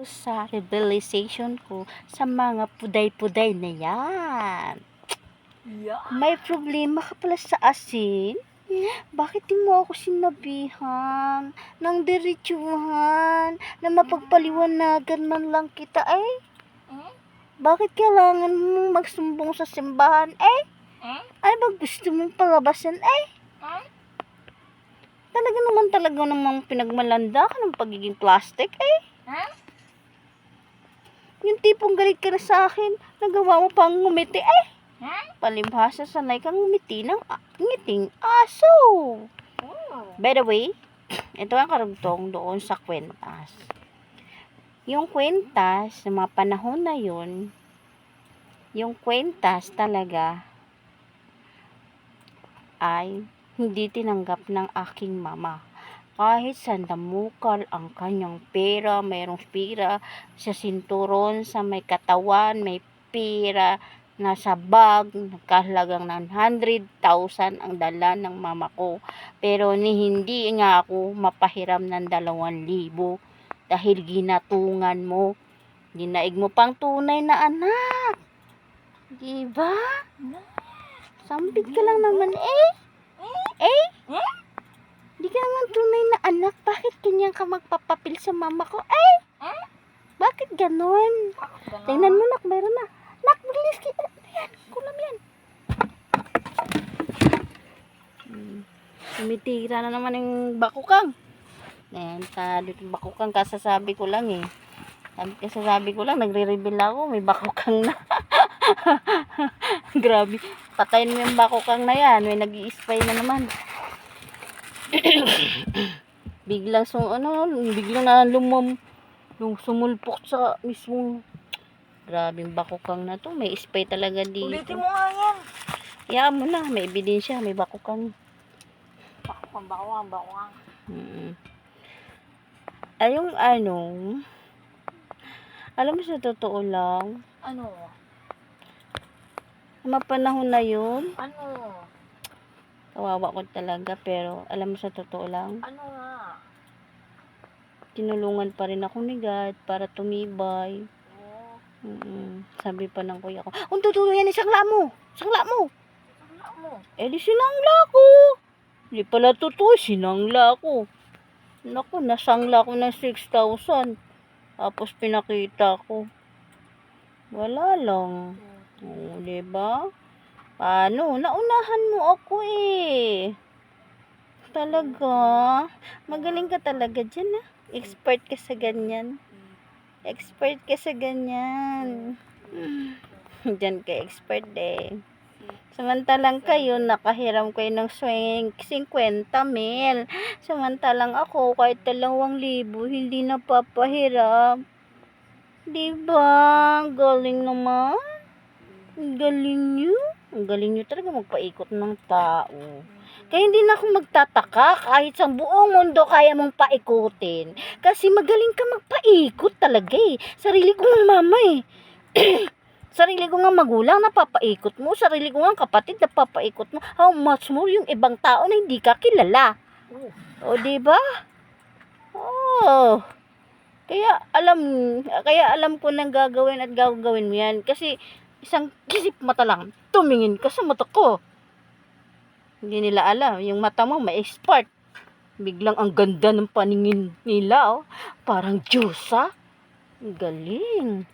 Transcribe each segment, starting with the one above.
Sa revelation ko sa mga puday-puday na yan. Yeah. May problema ka pala sa asin? Bakit di mo ako sinabihan ng diretsuhan na mapagpaliwanagan man lang kita Bakit kailangan mo magsumbong sa simbahan Ay ba gusto mong palabasan Talaga namang pinagmalanda ka ng pagiging plastic Yung tipong galit ka na sa akin, nagawa mo pang ngumiti Palibhasa sanay kang ngumiti ng ngiting aso. By the way, ito ang karugtong doon sa kwentas. Yung kwentas, sa mga panahon na yun, yung kwentas talaga ay hindi tinanggap ng aking mama. Kahit sandamukal ang kanyang pera, mayroong pera sa sinturon, sa may katawan, may pera, nasa bag, nagkahalagang 900,000 ang dala ng mama ko. Pero hindi nga ako mapahiram ng 2,000 dahil ginatungan mo. Ginaig mo pang tunay na anak. Diba? Sambit ka lang naman Di ka naman tunay na anak. Bakit ganyan ka magpapapil sa mama ko? Bakit ganon? Tingnan mo nak, mayroon na. Nak, bilis kita. Ayan, kulam yan. Tumitira na naman yung bakukang. Ayan, talo yung bakukang. Kasasabi ko lang Kasasabi ko lang, nagre-reveal ako. May bakukang na. Grabe. Patayin mo yung bakukang na yan. May nag-i-spy na naman. biglang na sumulpok sa mismong grabing bakukang na to. May spy talaga dito. Ulitin mo nga yan. Hayaan mo na, may ebidensya, may bakukang. Bakukang. Ayong alam mo sa totoo lang, Ano? mga panahon na yun, Ano? kawawa ko talaga, pero alam mo sa totoo lang, Ano nga? tinulungan pa rin ako ni God para tumibay. Oh. Sabi pa ng kuya ko, kung tutulong yan, sangla mo. Ano mo? Di sinangla ko. Di pala totoo, sinangla ko. Naku, nasangla ko ng 6,000. Tapos pinakita ko. Wala lang. Diba? Paano? Naunahan mo ako Talaga. Magaling ka talaga dyan Expert ka sa ganyan. Diyan ka expert Samantalang kayo, nakahiram kayo ng 50,000. Samantalang ako, kahit 2,000, hindi napapahiram. Diba? Galing naman. Galing nyo talaga magpaikot ng tao. Kaya hindi na ako magtataka kahit sa buong mundo kaya mong paikutin. Kasi magaling ka magpaikot talaga Sarili ko ng mama Sarili ko nga magulang napapaikot mo. Sarili ko nga kapatid napapaikot mo. How much more yung ibang tao na hindi ka kilala. O diba? Kaya alam ko nang gagawin at gagawin mo yan. Kasi isang kisip mata lang, tumingin ka sa mata ko. Hindi nila alam. Yung mata mo may expert. Biglang ang ganda ng paningin nila Parang Diyosa. Galing.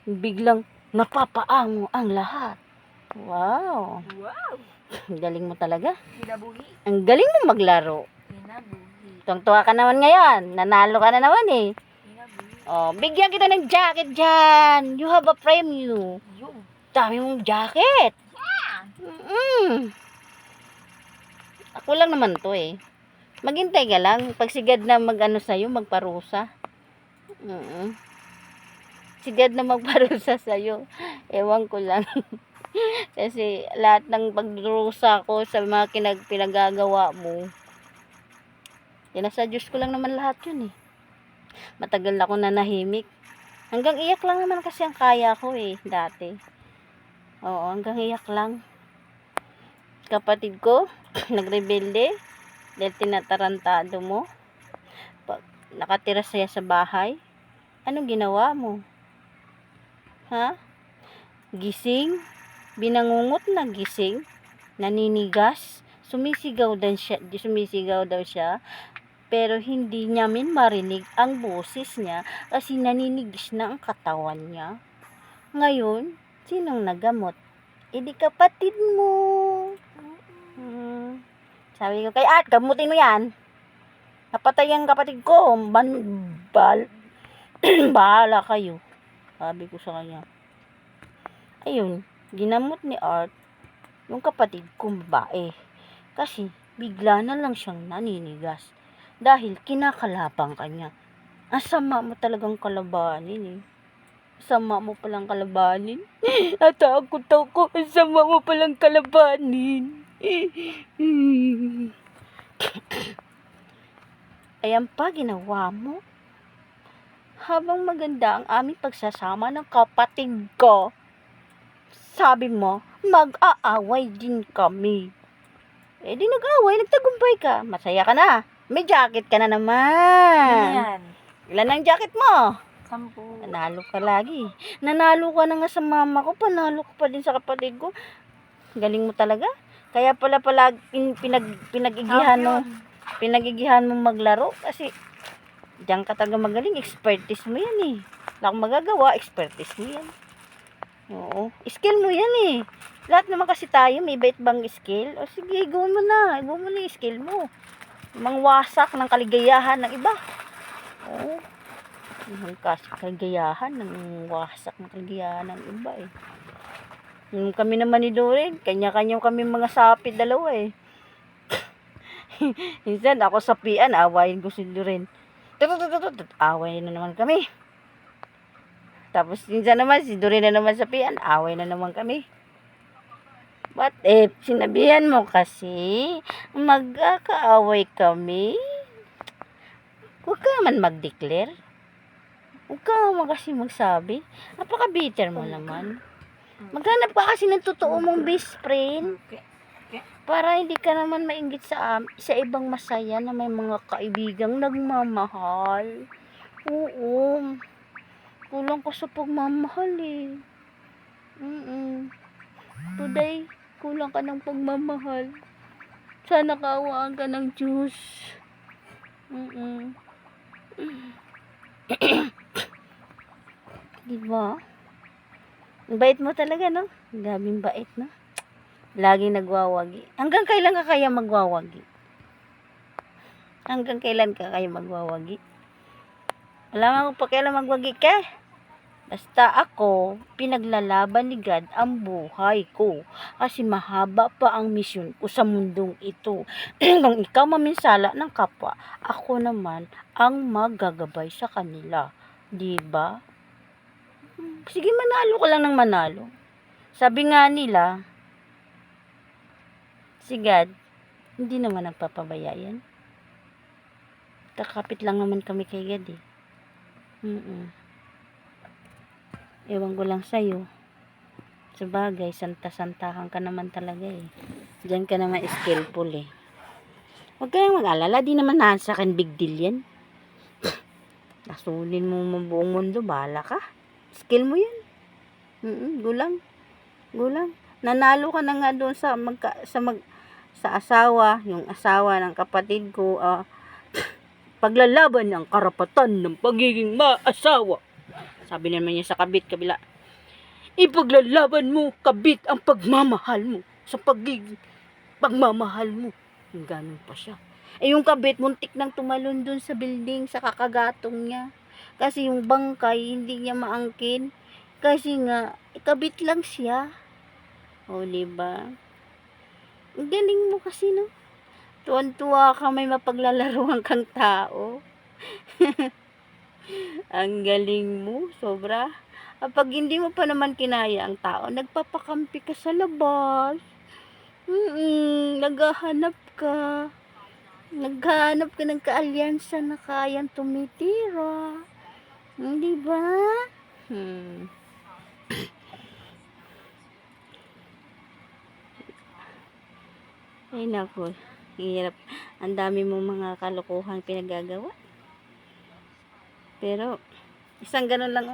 Biglang napapaango ang lahat. Wow. Galing mo talaga. Kinabuhi. Ang galing mo maglaro. Kinabuhi. Tuwang-tuwa ka naman ngayon. Nanalo ka na naman Kinabuhi. Bigyan kita ng jacket dyan. You have a premium. Yung. Dami mong jacket. Ako lang naman to Maghintay ka lang. Pag sigad na sa'yo, magparusa. Sigad na magparusa sa'yo. Ewan ko lang. Kasi lahat ng pagdurusa ko sa mga pinagagawa mo, yan nasa Diyos ko lang naman lahat yun Matagal ako nanahimik. Hanggang iyak lang naman kasi ang kaya ko dati. Oo, hanggang iyak lang. Kapatid ko, nagrebelde dahil tinatarantado mo. Nakatira siya sa bahay. Anong ginawa mo? Ha? Gising? Binangungot na gising? Naninigas? Sumisigaw daw siya, pero hindi namin marinig ang boses niya kasi naninigis na ang katawan niya. Ngayon, sinong nagamot? Di kapatid mo. Sabi ko, kay Art, gamutin mo yan. Napatay ang kapatid ko. Bahala kayo. Sabi ko sa kanya. Ayun, ginamot ni Art yung kapatid kong babae. Kasi bigla na lang siyang naninigas. Dahil kinakalabang kanya. Ang sama mo talagang kalabanin eh. Sama mo palang kalabanin. Natakot ako. Ang sama mo palang kalabanin. Ayan pa ginawa mo. Habang maganda ang aming pagsasama ng kapatid ko, sabi mo, mag-aaway din kami. Di nag-aaway, nagtagumpay ka. Masaya ka na. May jacket ka na naman. Yan. Ilan ang jacket mo? 10. Nanalo ka lagi. Nanalo ka na nga sa mama ko, panalo ka pa din sa kapatid ko. Galing mo talaga. Kaya pala pinag-igihan mo maglaro kasi diyan ka talaga magaling. Expertise mo yan eh. Wala akong magagawa, expertise mo yan. Oo. Skill mo yan eh. Lahat naman kasi tayo, may iba bang skill. O sige, gawin mo na. Gawin mo na yung skill mo. Mangwasak ng kaligayahan ng iba. Oo. Kaligayahan, ng wasak ng kaligayahan ng iba eh. Yung kami naman ni Doreen, kanya-kanya kami mga sapid dalawa eh. Minsan ako sapian, awayin ko si Doreen. Away na naman kami. Tapos minsan naman si Doreen na naman sapian, away na naman kami. But if sinabihan mo kasi magkakaaway kami, huwag ka naman mag-declare. Huwag ka naman kasi magsabi. Napaka-bitter mo naman. Maghanap ka kasi ng totoo mong best friend. Para hindi ka naman mainggit sa ibang masaya na may mga kaibigang nagmamahal. Oo. Kulang ka sa pagmamahal eh. Today, kulang ka ng pagmamahal. Sana kaawaan ka ng Diyos. Diba? Ang bait mo talaga, no? Gabing bait, no? Laging nagwawagi. Hanggang kailan ka kaya magwawagi? Hanggang kailan ka kaya magwawagi? Alam mo pa kailan magwagi ka? Basta ako, pinaglalaban ni God ang buhay ko. Kasi mahaba pa ang misyon ko sa mundong ito. Kung ikaw maminsala ng kapwa, ako naman ang magagabay sa kanila. Diba? Sige, manalo ka lang ng manalo. Sabi nga nila, si God, hindi naman nagpapabaya yan. Kakapit lang naman kami kay God eh. Ewan ko lang sa'yo. Sabagay, santa-santahan ka naman talaga eh. Diyan ka naman skillful eh. Huwag ka nang mag-alala, di naman nasa akin big deal yan. Nasulin mo buong mundo, bahala ka. Skill mo yan. Gulang. Nanalo ka na nga doon sa asawa, yung asawa ng kapatid ko, paglalaban ng karapatan ng pagiging maasawa. Sabi naman niya sa kabila, ipaglalaban mo, kabit, ang pagmamahal mo sa pagiging pagmamahal mo. Yung ganun pa siya. Yung kabit, muntik nang tumalon dun sa building, sa kakagatong niya. Kasi yung bangkay, hindi niya maangkin. Kasi nga, kabit lang siya. O, diba? Ang galing mo kasi, no? Tuwan-tuwa ka, may mapaglalaruan kang tao. Ang galing mo, sobra. Kapag hindi mo pa naman kinaya ang tao, nagpapakampi ka sa labas. Naghahanap ka. Naghahanap ka ng kaalyansa na kayang tumitira. Di ba? Ay naku, hirap. Ang dami mong mga kalokohan pinagagawa. Pero Isang ganun lang.